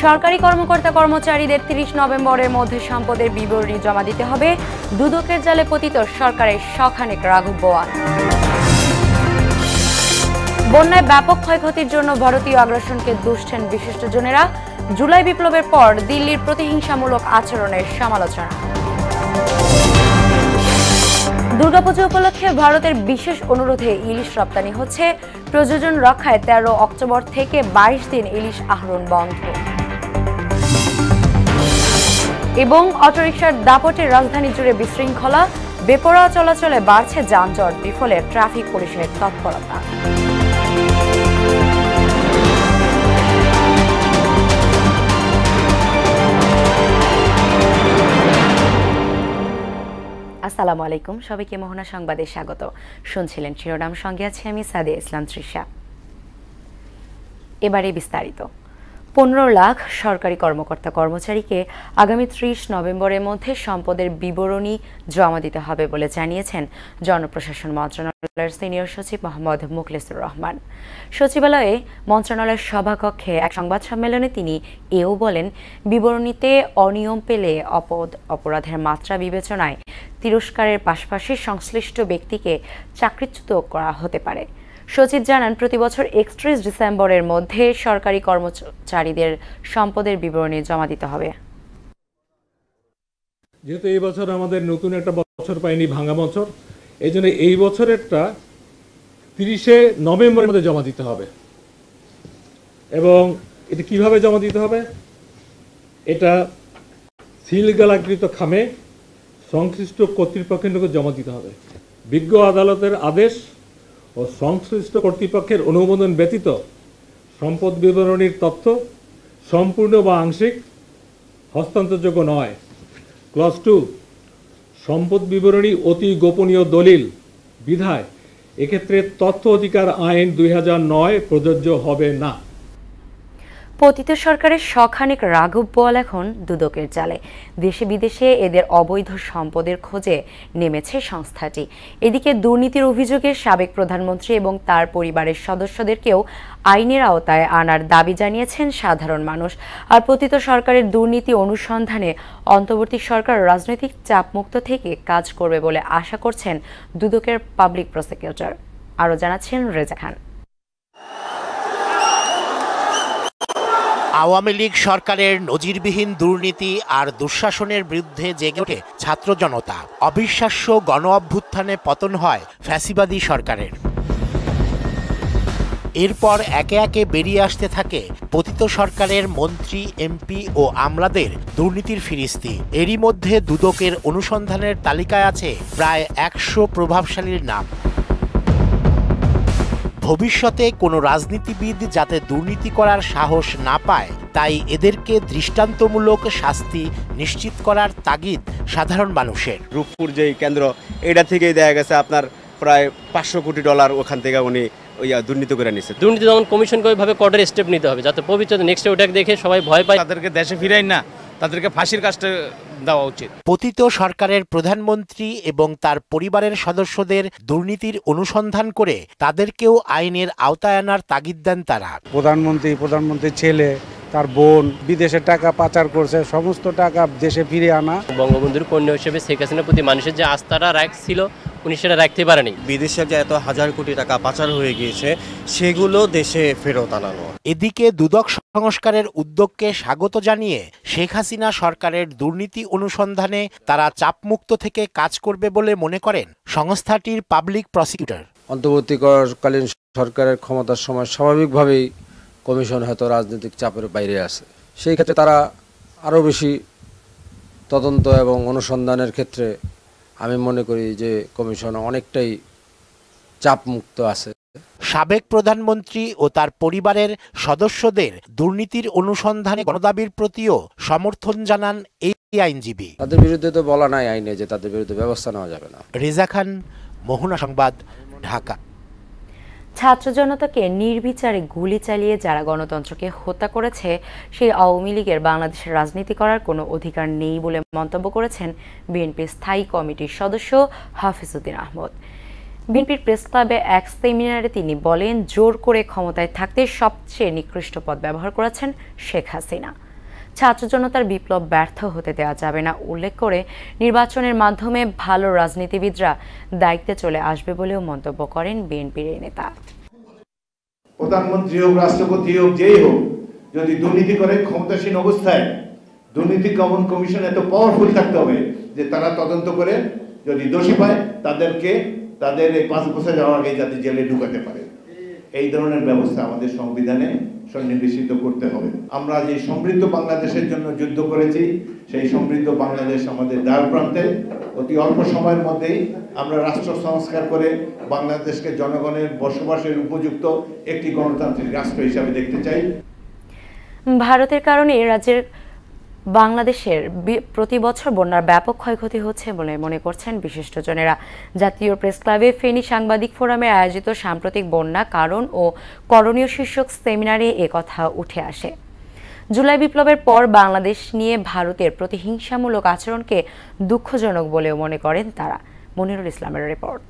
সরকারি কর্মকর্তা কর্মচারীদের ৩০ নভেম্বরের মধ্যে সম্পদের বিবরণী জমা দিতে হবে। দুদকের জালে পতিত সরকারের শখানেক রাঘব বোয়াল। বন্যায় ব্যাপক ক্ষয়ক্ষতির জন্য ভারতীয় আগ্রাসনকে দুষছেন বিশিষ্টজনেরা। জুলাই বিপ্লবের পর দিল্লির প্রতিহিংসামূলক আচরণের সমালোচনা। দুর্গাপূজা উপলক্ষে ভারতের বিশেষ অনুরোধে ইলিশ রপ্তানি হচ্ছে। প্রযোজন রক্ষায় ১৩ অক্টোবর থেকে ২২ দিন ইলিশ আহরণ বন্ধ। এবং অটোরিকশার দাপটে রাজধানী জুড়ে বিশৃঙ্খলা, বেপরোয়া চলাচলে বাড়ছে যানজট, বিফলে ট্রাফিক পুলিশের তৎপরতা। আসসালামু আলাইকুম, সবাইকে মোহনা সংবাদে স্বাগত। শুনছিলেন শিরোনাম, সঙ্গে আছে আমি সাদিয়া ইসলাম তৃষা। এবারে বিস্তারিত। ১৫ লাখ সরকারি কর্মকর্তা কর্মচারীকে আগামী ৩০ নভেম্বরের মধ্যে সম্পদের বিবরণী জমা দিতে হবে বলে জানিয়েছেন জনপ্রশাসন মন্ত্রণালয়ের সিনিয়র সচিব মোহাম্মদ মুখলেসুর রহমান। সচিবালয়ে মন্ত্রণালয়ের সভাকক্ষে এক সংবাদ সম্মেলনে তিনি এও বলেন, বিবরণীতে অনিয়ম পেলে অপরাধের মাত্রা বিবেচনায় তিরস্কারের পাশাপাশি সংশ্লিষ্ট ব্যক্তিকে চাকরিচ্যুত করা হতে পারে। সচিব জানান, প্রতি বছর ৩১ ডিসেম্বরের মধ্যে সরকারি কর্মচারীদের সম্পদের বিবরণী জমা দিতে হবে। যেহেতু এই বছর আমাদের নতুন একটা বছর পাইনি, ভাঙা বছর, এই জন্য এই বছরেরটা ৩০শে নভেম্বরের মধ্যে জমা দিতে হবে। এবং এটা কিভাবে জমা দিতে হবে? এটা সিলগালাকৃত খামে সংশ্লিষ্ট কর্তৃপক্ষের জমা দিতে হবে। বিজ্ঞ আদালতের আদেশ ও সংশ্লিষ্ট কর্তৃপক্ষের অনুমোদন ব্যতীত সম্পদ বিবরণীর তথ্য সম্পূর্ণ বা আংশিক হস্তান্তরযোগ্য নয়। ক্লজ 2, সম্পদ বিবরণী অতি গোপনীয় দলিল বিধায় এক্ষেত্রে তথ্য অধিকার আইন ২০০৯ প্রযোজ্য হবে না। পতিত সরকারের শখানেক রাঘব বোয়াল এখন দুদকের জালে। দেশে বিদেশে এদের অবৈধ সম্পদের খোঁজে নেমেছে সংস্থাটি। এদিকে দুর্নীতির অভিযোগে সাবেক প্রধানমন্ত্রী এবং তার পরিবারের সদস্যদেরকেও আইনের আওতায় আনার দাবি জানিয়েছেন সাধারণ মানুষ। আর পতিত সরকারের দুর্নীতি অনুসন্ধানে অন্তর্বর্তী সরকার রাজনৈতিক চাপমুক্ত থেকে কাজ করবে বলে আশা করছেন দুদকের পাবলিক প্রসিকিউটর। আরও জানাচ্ছেন রেজা খান। আওয়ামী লীগ সরকারের নজিরবিহীন দুর্নীতি আর দুঃশাসনের বিরুদ্ধে জেগে ওঠে ছাত্র জনতা। অবিশ্বাস্য গণ অভ্যুত্থানে পতন হয় ফ্যাসিবাদী সরকারের। এরপর একে একে বেরিয়ে আসতে থাকে পতিত সরকারের মন্ত্রী, এমপি ও আমলাদের দুর্নীতির ফিরিস্তি। এরই মধ্যে দুদকের অনুসন্ধানের তালিকায় আছে প্রায় ১০০ প্রভাবশালীর নাম। ভবিষ্যতে কোনো রাজনীতিবিদ যাতে দুর্নীতি করার সাহস না পায়, তাই এদেরকে দৃষ্টান্তমূলক শাস্তি নিশ্চিত করার তাগিদ সাধারণ মানুষের। রূপপুর যেই কেন্দ্র, এটা থেকেই দেখা গেছে আপনার প্রায় $500 কোটি ওখান থেকে উনি দুর্নীতি করে নিচ্ছে। দুর্নীতি যখন কমিশন করে ভাবে কঠোর স্টেপ নিতে হবে, যাতে ভবিষ্যতে নেক্সট ওটাকে দেখে সবাই ভয় পায়। তাদেরকে দেশে ফিরাই না, তাদেরকে ফাঁসির কাজটা দেওয়া উচিত। পতিত সরকারের প্রধানমন্ত্রী এবং তার পরিবারের সদস্যদের দুর্নীতির অনুসন্ধান করে তাদেরকেও আইনের আওতায় আনার তাগিদ দেন তারা। প্রধানমন্ত্রীর ছেলে, তার বোন বিদেশে টাকা পাচার করছে, সমস্ত টাকা দেশে ফিরে আনা। বঙ্গবন্ধুর কন্যা হিসেবে শেখ হাসিনার প্রতি মানুষের যে আস্থাটা রাখছিল, উনি সেটা রাখতে পারেনি। বিদেশে যে এত হাজার কোটি টাকা পাচার হয়ে গিয়েছে, সেগুলো দেশে ফেরত আনানো। এদিকে দুদক সংস্কারের উদ্যোগকে স্বাগত জানিয়ে শেখ হাসিনা সরকারের দুর্নীতি অনুসন্ধানে তারা চাপমুক্ত থেকে কাজ করবে বলে মনে করেন সংস্থাটির পাবলিক প্রসিকিউটর। অন্তর্বর্তীকালীন সরকারের ক্ষমতার সময় স্বাভাবিকভাবেই কমিশন হয়তো রাজনৈতিক চাপের বাইরে আছে। সেই ক্ষেত্রে তারা আরও বেশি তদন্ত এবং অনুসন্ধানের ক্ষেত্রে আমি মনে করি যে কমিশন অনেকটাই চাপমুক্ত আছে। সাবেক প্রধানমন্ত্রী ও তার পরিবারের সদস্যদের দুর্নীতির অনুসন্ধানে গণদাবির প্রতিও সমর্থন জানান এই আইনজীবী। তাদের বিরুদ্ধে তো বলা নাই আইনে যে তাদের বিরুদ্ধে ব্যবস্থা নেওয়া যাবে না। রেজা খান, মোহনা সংবাদ, ঢাকা। ছাত্র জনতাকে নির্বিচারে গুলি চালিয়ে যারা গণতন্ত্রকে হত্যা করেছে, সেই আওয়ামী লীগের বাংলাদেশের রাজনীতি করার কোনো অধিকার নেই বলে মন্তব্য করেছেন বিএনপির স্থায়ী কমিটির সদস্য হাফিজউদ্দিন আহমদ। বিএনপির প্রেস ক্লাবে এক সেমিনারে তিনি বলেন, জোর করে ক্ষমতায় থাকতে সবচেয়ে নিকৃষ্ট পথ ব্যবহার করেছেন শেখ হাসিনা। ছাত্র জনতার বিপ্লব ব্যর্থ হতে দেওয়া যাবে না উল্লেখ করে নির্বাচনের মাধ্যমে ভালো রাজনীতিবিদরা দায়িত্বে চলে আসবে বলেও মন্তব্য করেন বিএনপির এই নেতা। প্রধানমন্ত্রী হোক, রাষ্ট্রপতি হোক, যেই হোক, যদি দুর্নীতি করে ক্ষমতাসীন অবস্থায় দুর্নীতি দমন কমিশন এত পাওয়ারফুল থাকতে হবে যে তারা তদন্ত করে যদি দোষী পায় তাদেরকে তাদের এই 5 বছর যাওয়ার আগে যাতে জেলে ঢুকাতে পারে, এই ধরনের ব্যবস্থা আমাদের সংবিধানে সন্নিবেশিত করতে হবে। আমরা যে সমৃদ্ধ বাংলাদেশের জন্য যুদ্ধ করেছি, সেই সমৃদ্ধ বাংলাদেশ আমাদের দ্বার প্রান্তে। অতি অল্প সময়ের মধ্যেই আমরা রাষ্ট্র সংস্কার করে বাংলাদেশকে জনগণের বসবাসের উপযুক্ত একটি গণতান্ত্রিক রাষ্ট্র হিসাবে দেখতে চাই। ভারতের কারণে রাজ্যের বাংলাদেশের প্রতি বছর বন্যার ব্যাপক ক্ষয়ক্ষতি হচ্ছে বলে মনে করছেন বিশিষ্টজনেরা। জাতীয় প্রেস ক্লাবে ফেনী সাংবাদিক ফোরামে আয়োজিত সাম্প্রতিক বন্যা কারণ ও করণীয় শীর্ষক সেমিনারে একথা উঠে আসে। জুলাই বিপ্লবের পর বাংলাদেশ নিয়ে ভারতের প্রতিহিংসামূলক আচরণকে দুঃখজনক বলেও মনে করেন তারা। মনিরুল ইসলামের রিপোর্ট।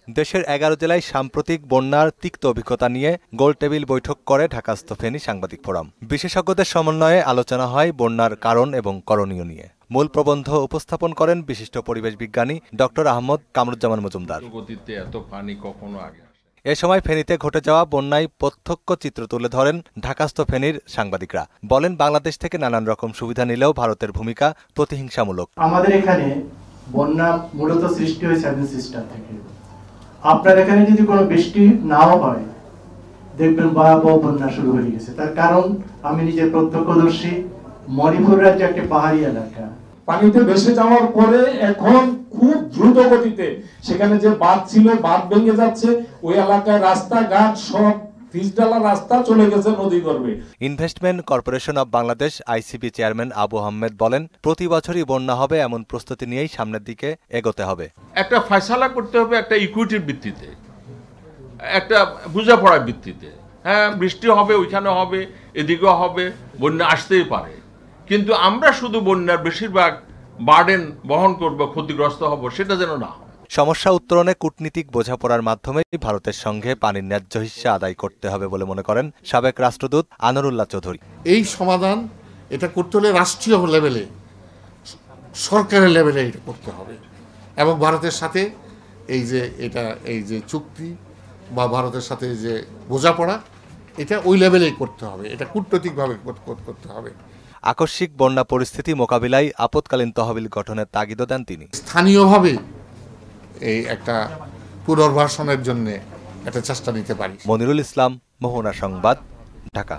দেশের 11 জেলায় সাম্প্রতিক বন্যার তিক্ত অভিজ্ঞতা নিয়ে গোলটেবিল বৈঠক করে ঢাকাস্থ ফেনী সাংবাদিক ফোরাম। বিশেষজ্ঞদের সমন্বয়ে আলোচনা হয় বন্যার কারণ এবং করণীয় নিয়ে। মূল প্রবন্ধ উপস্থাপন করেন বিশিষ্ট পরিবেশ বিজ্ঞানী ডক্টর আহমদ কামরুজ্জামান মজুমদার। এ সময় ফেনীতে ঘটে যাওয়া বন্যায় প্রত্যক্ষ চিত্র তুলে ধরেন ঢাকাস্থ ফেনীর সাংবাদিকরা। বলেন, বাংলাদেশ থেকে নানান রকম সুবিধা নিলেও ভারতের ভূমিকা প্রতিহিংসামূলক। আমাদের এখানে বন্যা মূলত সৃষ্টি হয় 7 সিস্টার থেকে। আপনার এখানে যদি কোনো বৃষ্টি নাও হয়, দেখবেন ভয়াবহ বন্যা শুরু হয়ে গেছে। তার কারণ আমি নিজে প্রত্যক্ষদর্শী। মণিপুর রাজ্য একটা পাহাড়ি এলাকা, পানিতে ভেসে যাওয়ার পরে এখন খুব দ্রুত গতিতে সেখানে যে বাঁধ ছিল, বাঁধ ভেঙে যাচ্ছে। ওই এলাকায় রাস্তাঘাট সব পিচঢালা রাস্তা চলে গেছে নদী গর্ভে। Investment corporation of Bangladesh ICB chairman Abu Ahmed বলেন, প্রতি বছরই বন্যা হবে এমন প্রস্তুতি নিয়েই সামনের দিকে এগোতে হবে। একটা ফয়সালা করতে হবে একটা ইকুইটির ভিত্তিতে, একটা বোঝাপড়ার ভিত্তিতে। হ্যাঁ, বৃষ্টি হবে, ওইখানে হবে, এদিকেও হবে, বন্যা আসতেই পারে, কিন্তু আমরা শুধু বন্যার বেশিরভাগ বার্ডেন বহন করব, ক্ষতিগ্রস্ত হব, সেটা যেন না হয়। সমস্যা উত্তরণে কূটনীতিক বোঝাপড়ার মাধ্যমেই ভারতের সঙ্গে পানির ন্যায্য হিস্যা আদায় করতে হবে বলে মনে করেন সাবেক রাষ্ট্রদূত আনোয়ারুল্লাহ চৌধুরী। এই সমাধান এটা করতে হলে রাষ্ট্রীয় লেভেলে, সরকারের লেভেলে এটা করতে হবে এবং ভারতের সাথে এই যে চুক্তি বা ভারতের সাথে যে বোঝাপড়া, এটা ওই লেভেলেই করতে হবে, এটা কূটনৈতিকভাবে করতে হবে। আকস্মিক বন্যা পরিস্থিতি মোকাবিলায় আপৎকালীন তহবিল গঠনের তাগিদও দেন তিনি। স্থানীয়ভাবে এই একটা পুনর্বাসনের জন্য একটা চেষ্টা নিতে পারি। মনিরুল ইসলাম, মোহনা সংবাদ, ঢাকা।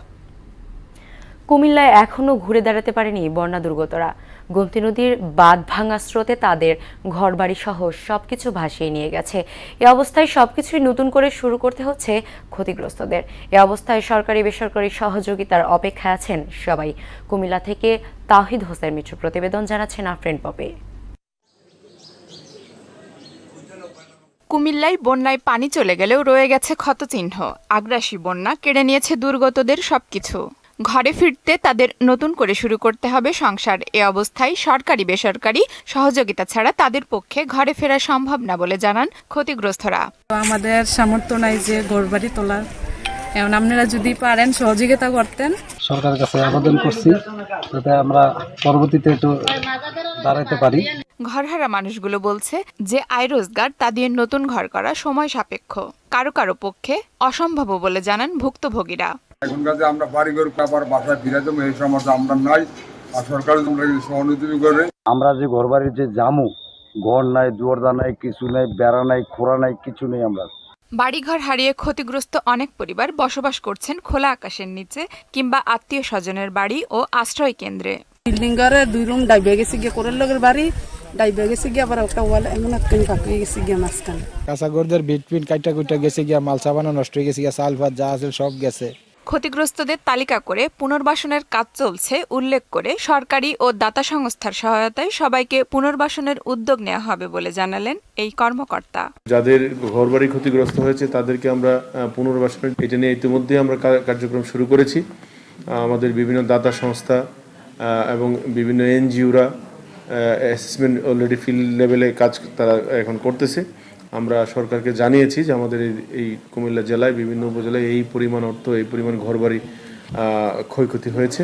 কুমিল্লায় এখনো ঘুরে দাঁড়াতে পারেনি বন্যা দুর্গতরা। গোমতী নদীর বাঁধ ভাঙা স্রোতে তাদের ঘরবাড়ি সহ সবকিছু ভাসিয়ে নিয়ে গেছে। এ অবস্থায় সবকিছুই নতুন করে শুরু করতে হচ্ছে ক্ষতিগ্রস্তদের। এ অবস্থায় সরকারি বেসরকারি সহযোগিতার অপেক্ষায় আছেন সবাই। কুমিল্লা থেকে তাওহিদ হোসেন মিঠু প্রতিবেদন জানাচ্ছেন আফরিন পপি। কুমিল্লায় বন্যায় পানি চলে গেলেও রয়ে গেছে ক্ষতচিহ্ন। আগ্রাসী বন্যা কেড়ে নিয়েছে দুর্গতদের সবকিছু। ঘরে ফিরতে তাদের নতুন করে শুরু করতে হবে সংসার। এ অবস্থায় সরকারি বেসরকারি সহযোগিতা ছাড়া তাদের পক্ষে ঘরে ফেরা সম্ভব না বলে জানান ক্ষতিগ্রস্তরা। আমাদের সামর্থ্য নাই যে ঘরবাড়ি তোলার, এখন আপনারা যদি পারেন সহযোগিতা করতেন। সরকারের কাছে আবেদন করছি যাতে আমরা পরবর্তীতে একটু দাঁড়াতে পারি। ঘরহারা মানুষগুলো বলছে যে আয় রোজগার তা দিয়ে নতুন ঘর করা সময় সাপেক্ষ, কারো কারো পক্ষে অসম্ভব বলে জানান ভুক্তভোগীরা। এখনকার যে আমরা বাড়িঘর আবার বাসায় ফিরে যাবো এই সমস্যা আমরা নাই, আর সরকার সহানুভূতি করে। আমরা যে ঘর বাড়ির যে জামু, ঘর নাই, দুয়ারদা নাই, কিছু নাই, বেড়া নাই, খোড়া নাই, কিছু নেই। আমরা বাড়িঘর হারিয়ে ক্ষতিগ্রস্ত অনেক পরিবার বসবাস করছেন খোলা আকাশের নিচে কিংবা আত্মীয় স্বজনের বাড়ি ও আশ্রয় কেন্দ্রে। বিল্ডিং ঘরে 2 রুম ডাইবে গেছে গিয়ে কোরের লগের বাড়ি, ডাইবে গেছে গিয়ে আবার একটা ওয়াল এমন একটা ফাঁকিয়ে গেছে গিয়ে মাঝখানে। কাঁচা ঘরদের বিটপিন কাইটা কুইটা গেছে গিয়া, মাল সাবানো নষ্ট হয়ে গেছে গিয়া, চাল ভাত যা আছে সব গেছে। ক্ষতিগ্রস্তদের তালিকা করে পুনর্বাসনের কাজ চলছে উল্লেখ করে সরকারি ও দাতা সংস্থার সহায়তায় সবাইকে পুনর্বাসনের উদ্যোগ নেওয়া হবে বলে জানালেন এই কর্মকর্তা। যাদের ঘরবাড়ি ক্ষতিগ্রস্ত হয়েছে তাদেরকে আমরা পুনর্বাসনের এটা নিয়ে ইতিমধ্যে আমরা কার্যক্রম শুরু করেছি। আমাদের বিভিন্ন দাতা সংস্থা এবং বিভিন্ন এনজিওরা অ্যাসেসমেন্ট অলরেডি ফিল্ড লেভেলে কাজ তারা এখন করতেছে। আমরা সরকারকে জানিয়েছি যে আমাদের এই কুমিল্লা জেলায় বিভিন্ন উপজেলায় এই পরিমাণ অর্থ, এই পরিমাণ ঘরবাড়ি ক্ষয়ক্ষতি হয়েছে।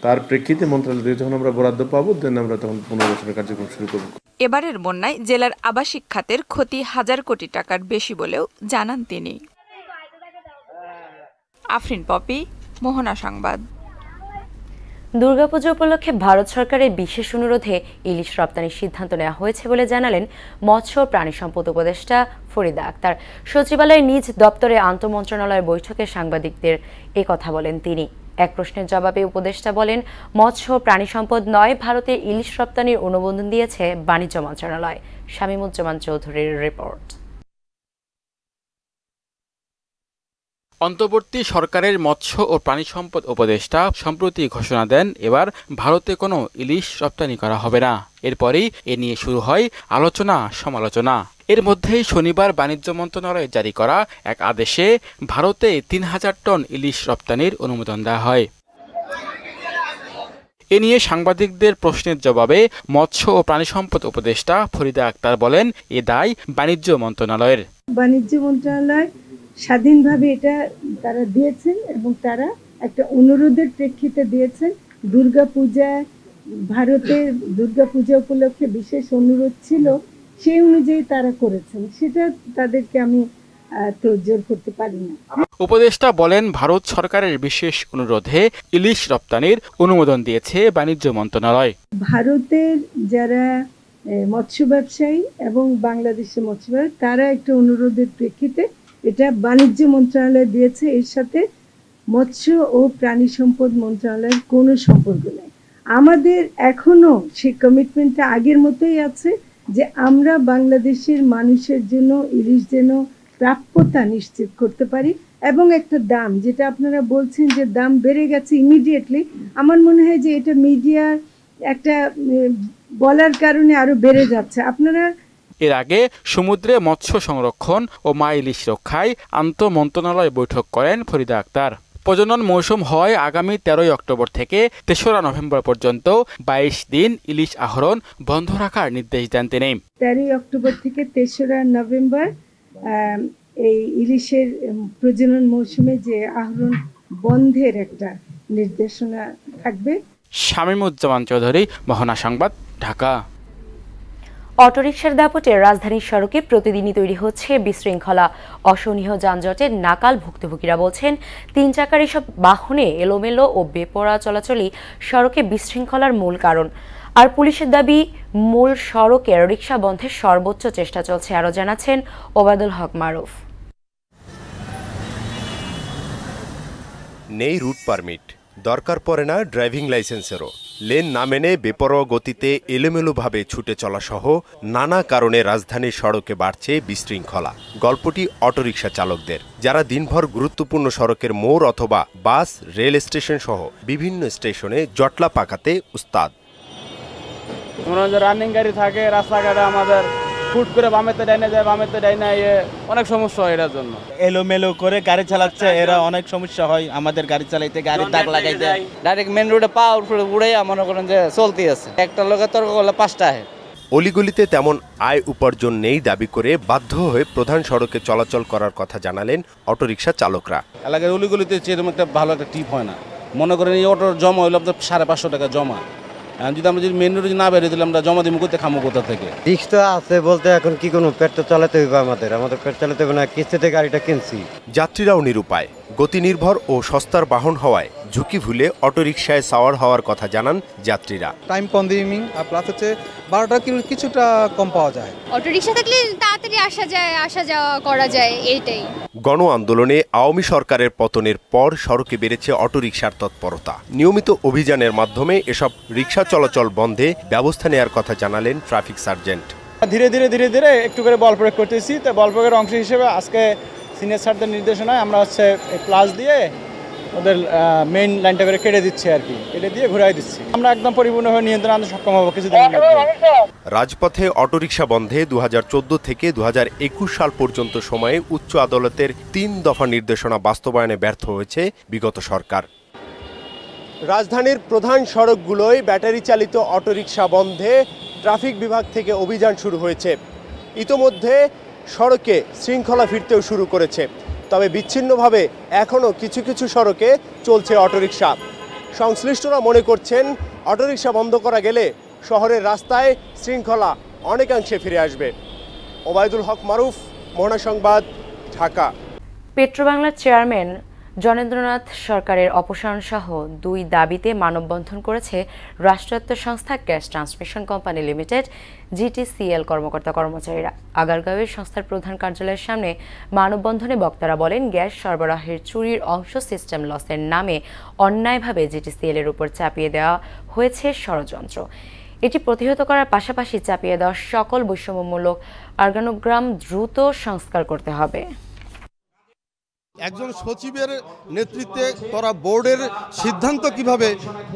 তার প্রেক্ষিতে মন্ত্রণালয় থেকে যখন আমরা বরাদ্দ পাবো দেন আমরা তখন পুনর্বাসনের কার্যক্রম শুরু করব। এবারের বন্যায় জেলার আবাসিক খাতের ক্ষতি 1000 কোটি টাকার বেশি বলেও জানান তিনি। আফরিন পপি, মোহনা সংবাদ। দুর্গাপূজা উপলক্ষে ভারত সরকারের বিশেষ অনুরোধে ইলিশ রপ্তানির সিদ্ধান্ত নেওয়া হয়েছে বলে জানালেন মৎস্য ও প্রাণী সম্পদ উপদেষ্টা ফরিদা আক্তার। সচিবালয়ের নিজ দপ্তরে আন্তঃমন্ত্রণালয় বৈঠকে সাংবাদিকদের কথা বলেন তিনি। এক প্রশ্নের জবাবে উপদেষ্টা বলেন, মৎস্য ও প্রাণী সম্পদ নয়, ভারতের ইলিশ রপ্তানির অনুমোদন দিয়েছে বাণিজ্য মন্ত্রণালয়। শামীমুজ্জামান চৌধুরীর রিপোর্ট। অন্তর্বর্তী সরকারের মৎস্য ও প্রাণী সম্পদ উপদেষ্টা সম্প্রতি ঘোষণা দেন এবার ভারতে কোনো ইলিশ রপ্তানি করা হবে না। এরপরেই এ নিয়ে শুরু হয় আলোচনা সমালোচনা। এর মধ্যেই শনিবার বাণিজ্য মন্ত্রণালয়ে জারি করা এক আদেশে ভারতে 3000 টন ইলিশ রপ্তানির অনুমোদন দেওয়া হয়। এ নিয়ে সাংবাদিকদের প্রশ্নের জবাবে মৎস্য ও প্রাণী সম্পদ উপদেষ্টা ফরিদা আক্তার বলেন, এ দায় বাণিজ্য মন্ত্রণালয়ের। বাণিজ্য মন্ত্রণালয় স্বাধীনভাবে এটা তারা দিয়েছেন এবং তারা একটা অনুরোধের প্রেক্ষিতে দিয়েছেন। ভারতের দুর্গাপূজা উপলক্ষে বিশেষ অনুরোধ ছিল, সেই অনুযায়ী তারা করেছেন। সেটা তাদেরকে আমি তোড়জোড় করতে পারি না। উপদেষ্টা বলেন, ভারত সরকারের বিশেষ অনুরোধে ইলিশ রপ্তানির অনুমোদন দিয়েছে বাণিজ্য মন্ত্রণালয়। ভারতের যারা মৎস্য ব্যবসায়ী এবং বাংলাদেশের মৎস্য ব্যবসায়ী তারা একটা অনুরোধের প্রেক্ষিতে এটা বাণিজ্য মন্ত্রণালয় দিয়েছে। এর সাথে মৎস্য ও প্রাণী সম্পদ মন্ত্রণালয়ের কোনো সম্পর্ক নেই। আমাদের এখনো সেই কমিটমেন্টটা আগের মতোই আছে যে আমরা বাংলাদেশের মানুষের জন্য ইলিশ যেন প্রাপ্যতা নিশ্চিত করতে পারি এবং একটা দাম, যেটা আপনারা বলছেন যে দাম বেড়ে গেছে ইমিডিয়েটলি, আমার মনে হয় যে এটা মিডিয়ার একটা বলার কারণে আরো বেড়ে যাচ্ছে। আপনারা এর আগে সমুদ্রে মৎস্য সংরক্ষণ ও মা ইলিশ রক্ষায় আন্তঃমন্ত্রণালয় বৈঠক করেন ফরিদা আক্তার। প্রজনন মৌসুম হয় আগামী 13 অক্টোবর থেকে 3রা নভেম্বর পর্যন্ত 22 দিন ইলিশ আহরণ বন্ধ রাখার নির্দেশ দেন তিনি। 13 অক্টোবর থেকে 3রা নভেম্বর এই ইলিশের প্রজনন মৌসুমে যে আহরণ বন্ধের একটা নির্দেশনা থাকবে। শামীমুজ্জামান চৌধুরী, মোহনা সংবাদ, ঢাকা। অটোরিকশার দাপটে রাজধানীর সড়কে প্রতিদিনই তৈরি হচ্ছে বিশৃঙ্খলা। অসহনীয় যানজটে নাকাল ভুক্তভোগীরা বলছেন, 3 চাকার এসব বাহনে এলোমেলো ও বেপরোয়া চলাচলই সড়কে বিশৃঙ্খলার মূল কারণ। আর পুলিশের দাবি, মূল সড়কের রিকশা বন্ধের সর্বোচ্চ চেষ্টা চলছে। আরও জানাচ্ছেন ওবায়দুল হক মারুফ। নেই রুট পারমিট, দরকার পড়ে না ড্রাইভিং লাইসেন্সেরও। লেন না মেনে বেপরোয়া গতিতে এলোমেলোভাবে ছুটে চলা সহ নানা কারণে রাজধানীর সড়কে বাড়ছে বিশৃঙ্খলা। গল্পটি অটোরিকশা চালকদের, যারা দিনভর গুরুত্বপূর্ণ সড়কের মোড় অথবা বাস, রেল স্টেশন সহ বিভিন্ন স্টেশনে জটলা পাকাতে উস্তাদ। রানিং গাড়ি থাকে রাস্তাঘাটে, আমাদের ফুট করে বামেতে ডাইনে যায়, বামেতে ডাইনে অনেক সমস্যা হয় এটার জন্য। এলোমেলো করে গাড়ি চালাচ্ছে এরা, অনেক সমস্যা হয় আমাদের গাড়ি চালাইতে, গাড়ির দাগ লাগাই যায়। ডাইরেক্ট মেন রোডে পা উপরে উড়ে মনে করেন যে চলতে আছে, একটা লোকে তর্ক করলে 5টা হয়। অলিগলিতে তেমন আয় উপার্জন নেই দাবি করে বাধ্য হয়ে প্রধান সড়কে চলাচল করার কথা জানালেন অটোরিকশা চালকরা। এলাকার অলিগলিতে সেরকম একটা ভালো একটা টিপ হয় না। মনে করেন এই অটোর জমা হইলো আপনার 550 টাকা জমা। যদি আমরা যদি মেন রোডে না বেরিয়ে দিলে আমরা জমা দিব করতে খামো কোথা থেকে? রিস্ক তো আছে বলতে এখন কি কোনো পেট তো চালাতে হইবে, আমাদের পেট চালাতে হবে না, কিস্তিতে গাড়িটা কিনছি। যাত্রীরাও নিরুপায়। গতি নির্ভর ও সস্তার বাহন হওয়ায় ঝুঁকি ভুলে অটোরিকশায় সাওয়ার হওয়ার কথা জানান যাত্রীরা। টাইম কনজিউমিং আর প্লাস হচ্ছে ভাড়াটা কিছুটা কম পাওয়া যায়। অটোরিকশা থাকলে তাড়াতাড়ি আসা যাওয়া করা যায়, এইটাই। গণ আন্দোলনে আওয়ামী সরকারের পতনের পর সড়কে বেড়েছে অটোরিকশার তৎপরতা। নিয়মিত অভিযানের মাধ্যমে এসব রিকশা চলাচল বন্ধে ব্যবস্থা নেওয়ার কথা জানালেন ট্রাফিক সার্জেন্ট। ধীরে ধীরে একটু করে বল প্রয়োগ করতেছি। তো বল প্রয়োগের অংশ হিসেবে আজকে সিনিয়র স্যারদের নির্দেশনায় আমরা হচ্ছে প্লাস দিয়ে ওদের মেইন লাইনটা করে কেটে দিচ্ছি আর কি, কেটে দিয়ে ঘুরাই দিচ্ছি। আমরা একদম পরিপূর্ণভাবে নিয়ন্ত্রণ আনতে সক্ষম হবো কিছুদিন। রাজপথে অটোরিকশা বন্ধে 2014 থেকে 2021 সাল পর্যন্ত সময়ে উচ্চ আদালতের 3 দফা নির্দেশনা বাস্তবায়নে ব্যর্থ হয়েছে বিগত সরকার। রাজধানীর প্রধান সড়কগুলোয় ব্যাটারি চালিত অটোরিকশা বন্ধে ট্রাফিক বিভাগ থেকে অভিযান শুরু হয়েছে। ইতোমধ্যে সড়কে শৃঙ্খলা ফিরতেও শুরু করেছে। তবে বিচ্ছিন্নভাবে এখনও কিছু কিছু সড়কে চলছে অটোরিকশা। সংশ্লিষ্টরা মনে করছেন অটোরিকশা বন্ধ করা গেলে শহরের রাস্তায় শৃঙ্খলা অনেকাংশে ফিরে আসবে। ওবায়দুল হক মারুফ, মোহনা সংবাদ, ঢাকা। পেট্রোবাংলার চেয়ারম্যান জনেন্দ্রনাথ সরকারের অপসারণ সহ 2 দাবিতে মানববন্ধন করেছে রাষ্ট্রায়ত্ত সংস্থা gas transmission company limited GTCL কর্মকর্তা কর্মচারীরা। আগারগাঁওয়ের সংস্থার প্রধান কার্যালয়ের সামনে মানববন্ধনে বক্তারা বলেন, গ্যাস সরবরাহের চুরির অংশ সিস্টেম লসের নামে অন্যায়ভাবে GTCL এর উপর চাপিয়ে দেওয়া হয়েছে ষড়যন্ত্র। এটি প্রতিহত করার পাশাপাশি চাপিয়ে দেওয়া সকল বৈষম্যমূলক অর্গানোগ্রাম দ্রুত সংস্কার করতে হবে। একজন সচিবের নেতৃত্বে করা বোর্ডের সিদ্ধান্ত কিভাবে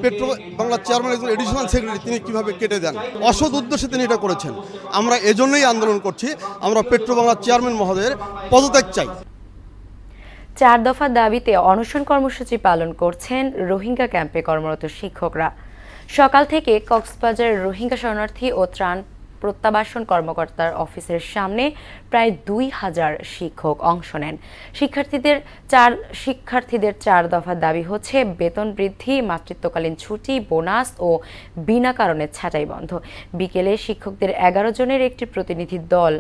পেট্রো বাংলার চেয়ারম্যান একজন এডিশনাল সেক্রেটারি তিনি কিভাবে কেটে দেন, অসৎ উদ্দেশ্যে তিনি এটা করেছেন। আমরা এজন্যই আন্দোলন করছি, আমরা পেট্রো বাংলার চেয়ারম্যান মহোদয়ের পদত্যাগ চাই। 4 দফা দাবিতে অনশন কর্মসূচি পালন করছেন রোহিঙ্গা ক্যাম্পে কর্মরত শিক্ষকরা। সকাল থেকে কক্সবাজার রোহিঙ্গা শরণার্থী ও ত্রাণ প্রত্যাবাসন কর্মকর্তার অফিসের সামনে প্রায় 2000 শিক্ষক অংশ নেন। শিক্ষার্থীদের 4 দফা দাবি হচ্ছে বেতন বৃদ্ধি, মাতৃত্বকালীন ছুটি, বোনাস ও বিনা কারণে ছাঁটাই বন্ধ। বিকেলে শিক্ষকদের 11 জনের একটি প্রতিনিধি দল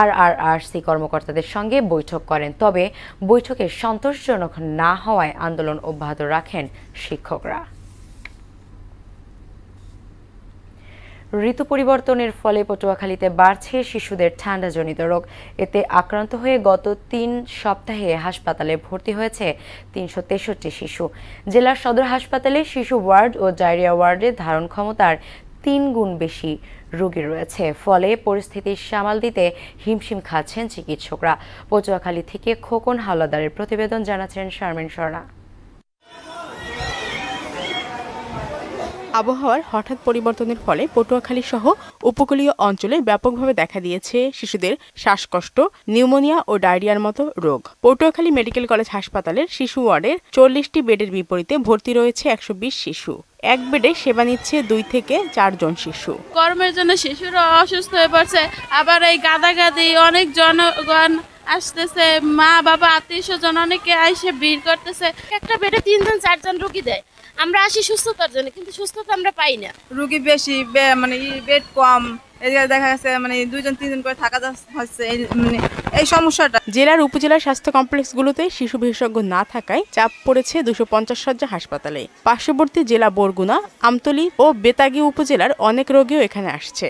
RRRC কর্মকর্তাদের সঙ্গে বৈঠক করেন। তবে বৈঠকে সন্তোষজনক না হওয়ায় আন্দোলন অব্যাহত রাখেন শিক্ষকরা। ঋতু পরিবর্তনের ফলে পটুয়াখালীতে বাড়ছে শিশুদের ঠান্ডাজনিত রোগ। এতে আক্রান্ত হয়ে গত 3 সপ্তাহে হাসপাতালে ভর্তি হয়েছে 363 শিশু। জেলার সদর হাসপাতালে শিশু ওয়ার্ড ও ডায়রিয়া ওয়ার্ডে ধারণ ক্ষমতার 3 গুণ বেশি রোগী রয়েছে। ফলে পরিস্থিতি সামাল দিতে হিমশিম খাচ্ছেন চিকিৎসকরা। পটুয়াখালী থেকে খোকন হাওলাদারের প্রতিবেদন, জানাচ্ছেন শারমিন স্বর্ণা। আবহাওয়ার হঠাৎ পরিবর্তনের ফলে পটুয়াখালী সহ উপকূলীয় অঞ্চলে ব্যাপকভাবে দেখা দিয়েছে শিশুদের শ্বাসকষ্ট, নিউমোনিয়া ও ডায়রিয়ার মতো রোগ। পটুয়াখালী মেডিকেল কলেজ হাসপাতালের শিশু ওয়ার্ডের 40টি বেডের বিপরীতে ভর্তি রয়েছে 120 শিশু। এক বেডে সেবা নিচ্ছে 2 থেকে 4 জন শিশু। গরমের জন্য শিশুরা অসুস্থ হয়ে পড়ছে, আবার এই গাদাগাদি অনেক জনগণ আসতেছে, মা বাবা আত্মীয় স্বজন অনেকে আইসে ভিড় করতেছে। একটা বেডে 3 জন 4 জন রোগী দেয়। আমরা আসি সুস্থতার জন্য, কিন্তু সুস্থতা আমরা পাই না। রোগী বেশি, মানে বেড কম, এদিকে দেখা যাচ্ছে মানে 2 জন 3 জন করে থাকা হচ্ছে, মানে এই সমস্যাটা। জেলার উপজেলার স্বাস্থ্য কমপ্লেক্সগুলোতে শিশু বিশেষজ্ঞ না থাকায় চাপ পড়েছে 250 শয্যা হাসপাতালে। পার্শ্ববর্তী জেলা বরগুনা, আমতলী ও বেতাগী উপজেলার অনেক রোগীও এখানে আসছে।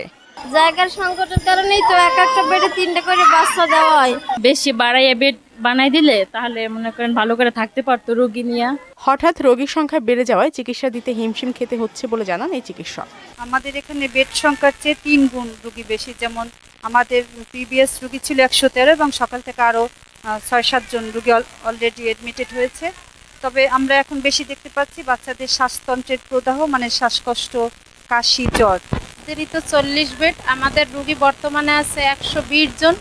জায়গার সংকটের কারণেই তো একটা বেডে 3টা করে বাচ্চা দেওয়া হয়। বেশি বাড়াইয়া বেড বানাই দিলে তাহলে মনে করেন ভালো করে থাকতে পারতো রোগী নিয়ে। হঠাৎ রোগীর সংখ্যা বেড়ে যাওয়ায় চিকিৎসা দিতে হিমশিম খেতে হচ্ছে বলে জানান এই চিকিৎসক। আমাদের এখানে বেড সংখ্যার চেয়ে 3 গুণ রোগী বেশি। যেমন আমাদের প্রিভিয়াস রোগী ছিল 113 এবং সকাল থেকে আরও 6-7 জন রোগী অলরেডি অ্যাডমিটেড হয়েছে। তবে আমরা এখন বেশি দেখতে পাচ্ছি বাচ্চাদের শ্বাসতন্ত্রের প্রদাহ, মানে শ্বাসকষ্ট, কাশি, জ্বর। আমাদেরই তো 40 বেড, আমাদের রোগী বর্তমানে আছে 120 জন।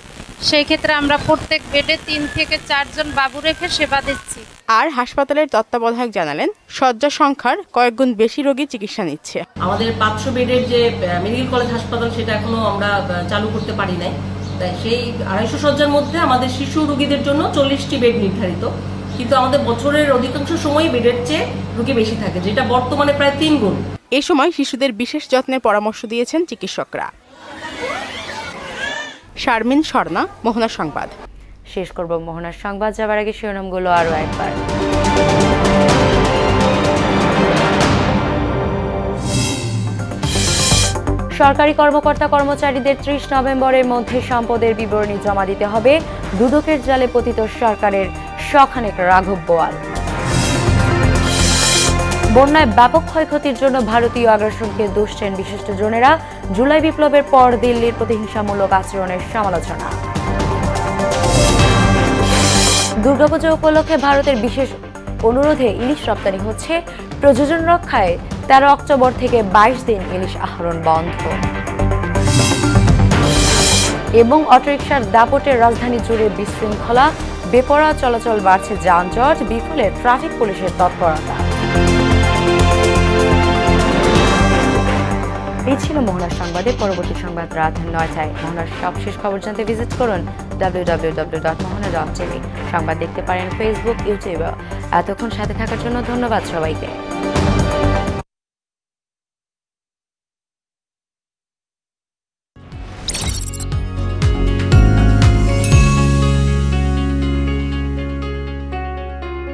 সেই ক্ষেত্রে আমরা প্রত্যেক বেডে 3 থেকে 4 জন বাবু রেখে সেবা দিচ্ছি। আর হাসপাতালের তত্ত্বাবধায়ক জানালেন, শয্যা সংখ্যার কয়েক গুণ বেশি রোগী চিকিৎসা নিচ্ছে। আমাদের 500 বেডের যে মেডিকেল কলেজ হাসপাতাল সেটা এখনো আমরা চালু করতে পারি নাই। তাই সেই 250 শয্যার মধ্যে আমাদের শিশু রোগীদের জন্য 40টি বেড নির্ধারিত, কিন্তু আমাদের বছরের অধিকাংশ সময় বেডের চেয়ে রোগী বেশি থাকে, যেটা বর্তমানে প্রায় 3 গুণ। এ সময় শিশুদের বিশেষ যত্নের পরামর্শ দিয়েছেন চিকিৎসকরা। শারমিন স্বর্ণা, মোহনা সংবাদ। শেষ করব মোহনার সংবাদ যাবার আগে শিরোনামগুলো আরো একবার। সরকারি কর্মকর্তা কর্মচারীদের 30 নভেম্বরের মধ্যে সম্পদের বিবরণী জমা দিতে হবে। দুদকের জালে পতিত সরকারের শখানেক রাঘব বোয়াল। বন্যায় ব্যাপক ক্ষয়ক্ষতির জন্য ভারতীয় আগ্রাসনকে দুষছেন বিশিষ্টজনেরা। জুলাই বিপ্লবের পর দিল্লির প্রতিহিংসামূলক আচরণের সমালোচনা। দুর্গাপূজা উপলক্ষে ভারতের বিশেষ অনুরোধে ইলিশ রপ্তানি হচ্ছে। প্রযোজন রক্ষায় 13 অক্টোবর থেকে 22 দিন ইলিশ আহরণ বন্ধ। এবং অটোরিকশার দাপটে রাজধানী জুড়ে বিশৃঙ্খলা, বেপরোয়া চলাচল, বাড়ছে যানজট, বিফলে ট্রাফিক পুলিশের তৎপরতা। এই ছিল মোহনার সংবাদে। পরবর্তী সংবাদ রাত 9টায়। মোহনার সবশেষ খবর জানতে ভিজিট করুন www.mohana.tv। সংবাদ দেখতে পারেন ফেসবুক, ইউটিউবে। এতক্ষণ সাথে থাকার জন্য ধন্যবাদ সবাইকে।